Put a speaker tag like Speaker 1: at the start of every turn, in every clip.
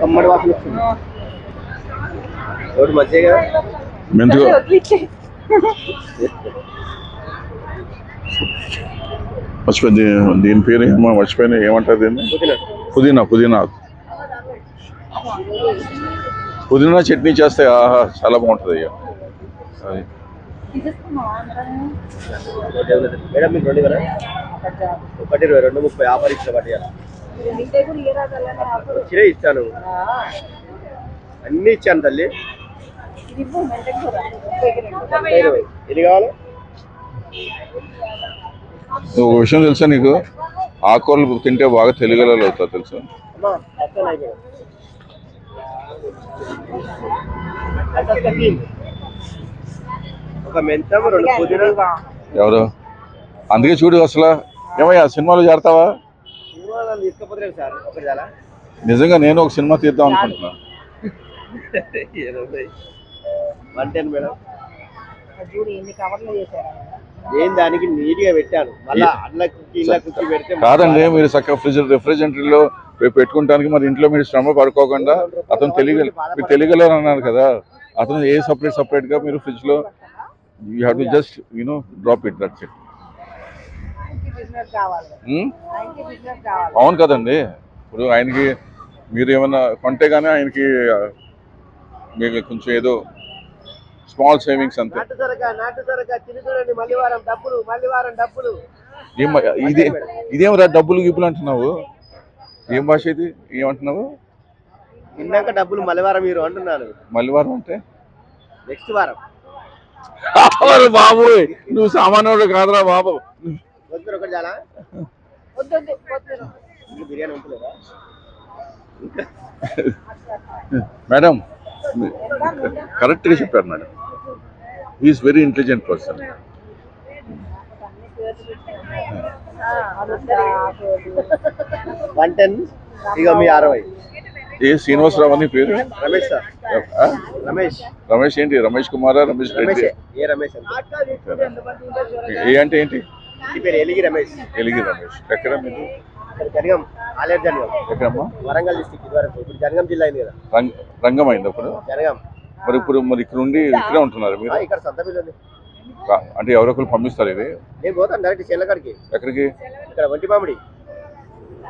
Speaker 1: కమ్మడి వాసన వస్తుంది. ఒకటి మంచిగా
Speaker 2: మెంతుగా మర్చిపోయింది దీని పేరు ఏమో మర్చిపోయినా ఏమంటారు దీన్ని పుదీనా పుదీనా పుదీనా చట్నీ చేస్తే ఆహా చాలా బాగుంటుంది అయ్యా అది
Speaker 1: మేడం మీకు 2 కదా 1 2 30 ఆఫర్ ఇచ్చిన పట్టియాలి వచ్చినే ఇచ్చాను అన్ని ఇచ్చాను తల్లి. ఎన్ని కావాలి?
Speaker 2: ఒక విషయం తెలుసా నీకు ఆకుకూరలు తింటే బాగా తెలుగులో అవుతా తెలుసా
Speaker 1: ఒక మెంతం 2 పుదీనా.
Speaker 2: ఎవరు అందుకే చూడు అసలు ఏమయ్యా సినిమాలో చేరతావా
Speaker 1: తీసుకపోతే సార్ ఒకటి చాలా
Speaker 2: నిజంగా నేను ఒక సినిమా తీద్దాం అనుకుంటున్నా
Speaker 1: 110 మేడం. ఏం దానికి నీట్ గా పెట్టాను మళ్ళా అట్లా పెడితే
Speaker 2: కాదండి మీరు చక్కగా రిఫ్రిజరేటర్లో పెట్టుకుంటానికి మరి ఇంట్లో మీరు శ్రమ పడుకోకుండా అతను మీరు తెలుగులో అన్నారు కదా అతను ఏ సపరేట్ గా మీరు ఫ్రిడ్జ్ లో you have to just drop it that's it. అవును కదండి ఇప్పుడు ఆయనకి మీరు ఏమన్నా కొంటే గానీ ఆయనకి మీకు కొంచెం ఏదో స్మాల్ సేవింగ్స్ అంతే. ఇదేమరా డబ్బులు గిబ్బులు అంటున్నావు ఏం భాష ఇది ఏమంటున్నావు
Speaker 1: ఇందాక డబ్బులు మలివారం మీరు అంటున్నాను.
Speaker 2: మలివారం అంటే
Speaker 1: నెక్స్ట్ వారం.
Speaker 2: బాబు నువ్వు సామాన్యుడు కాదురా బాబు.
Speaker 1: ఒకటి చాలా బిర్యానీ ఉంటుందా
Speaker 2: మేడం కరెక్ట్గా చెప్పారు madam is very intelligent person.
Speaker 1: 110 ఇక మీ 60.
Speaker 2: ఏ శ్రీనివాసరావు అని పేరు?
Speaker 1: రమేష్ సార్. రమేష్
Speaker 2: ఏంటి రమేష్ కుమారా రమేష్ రెడ్డి?
Speaker 1: ఏ రమేష్
Speaker 2: ఏ అంటే ఏంటి?
Speaker 1: పేరు ఎలిగి రమేష్.
Speaker 2: ఎక్కడ మీరు?
Speaker 1: జనగం ఆలేరు జనగం.
Speaker 2: ఎక్కడమ్మా?
Speaker 1: వరంగల్ డిస్ట్రిక్ట్ ఇదివరకు ఇప్పుడు జనగం జిల్లా అయింది కదా.
Speaker 2: రంగం అయింది అప్పుడు
Speaker 1: జనగం.
Speaker 2: మరి ఇక్కడ ఉండి ఇక్కడే ఉంటున్నారు మీరు?
Speaker 1: ఇక్కడ సొంత పిల్లలు
Speaker 2: అంటే ఎవరొకరు పంపిస్తారు ఇది?
Speaker 1: నేను పోతాను డైరెక్ట్ చెల్లకాడికి.
Speaker 2: ఎక్కడికి?
Speaker 1: ఇక్కడ వంటి మామిడి.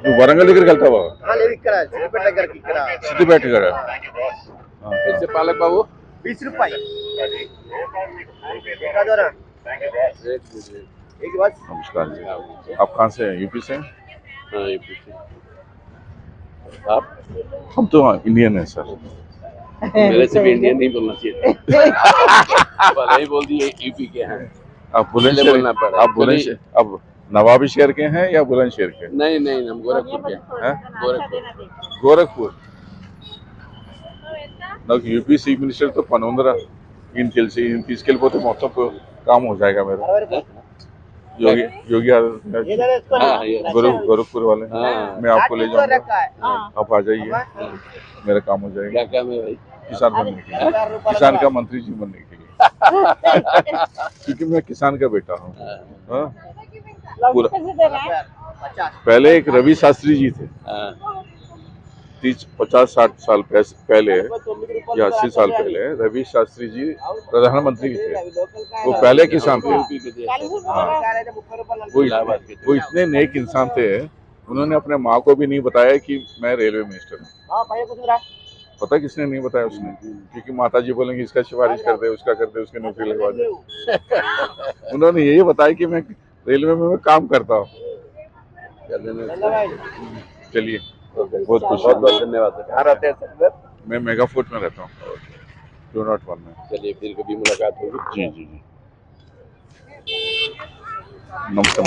Speaker 2: నువ్వు వరంగల్ దగ్గరికి వెళ్తావా?
Speaker 1: లేదు ఇక్కడ సిద్దిపేట దగ్గరికి. ఇక్కడ
Speaker 2: సిద్దిపేట కదా.
Speaker 1: పాలక్ బాబు 20 रुपये.
Speaker 2: नमस्कार जी, आप कहाँ से हैं? यूपी से?
Speaker 3: हाँ यूपी से। आप?
Speaker 2: हम तो इंडियन है सर।
Speaker 3: मेरे से भी इंडियन नहीं बोलना चाहिए पहले ही बोल दिए यूपी के हैं।
Speaker 2: आप बुलंदशहर
Speaker 3: बोलना पड़ा।
Speaker 2: आप बुलंदशहर अब नवाबी शहर के हैं या बुलंदशहर के?
Speaker 3: नहीं हम गोरखपुर के हैं।
Speaker 2: गोरखपुर నాకు యూపీ చీఫ్ మినిస్టర్ తో పని ఉందిరా ఈయన తెలిసి ఈయన తీసుకెళ్ళిపోతే మొత్తం కామ్ हो जाएगा मेरा. योगी गोरखपुर वाले मैं आपको ले जाऊंगा आप आ जाइए मेरा काम हो जाएगा.
Speaker 3: क्या काम है भाई?
Speaker 2: किसान बनने के लिए किसान का मंत्री जी बनने के लिए क्योंकि मैं किसान का बेटा हूँ. पहले एक रवि शास्त्री जी थे 30-50-60 साल पहले या 80 साल पहले रवि शास्त्री जी प्रधानमंत्री थे. वो पहले किसान थे. वो इतने नेक इंसान थे उन्होंने अपने माँ को भी नहीं बताया कि मैं रेलवे मिनिस्टर हूँ. पता किसने नहीं बताया उसने? क्योंकि माता जी बोलेंगे इसका सिफारिश कर दे उसका कर दे उसकी नौकरी लगवा दे. उन्होंने यही बताया कि मैं रेलवे में मैं काम करता हूँ. चलिए बहुत खुश
Speaker 3: बहुत धन्यवाद. कहाँ रहते हैं सर?
Speaker 2: मैं मेगा फोर्ट में रहता हूँ 201 में.
Speaker 3: चलिए फिर कभी मुलाकात होगी.
Speaker 2: जी नमस्ते.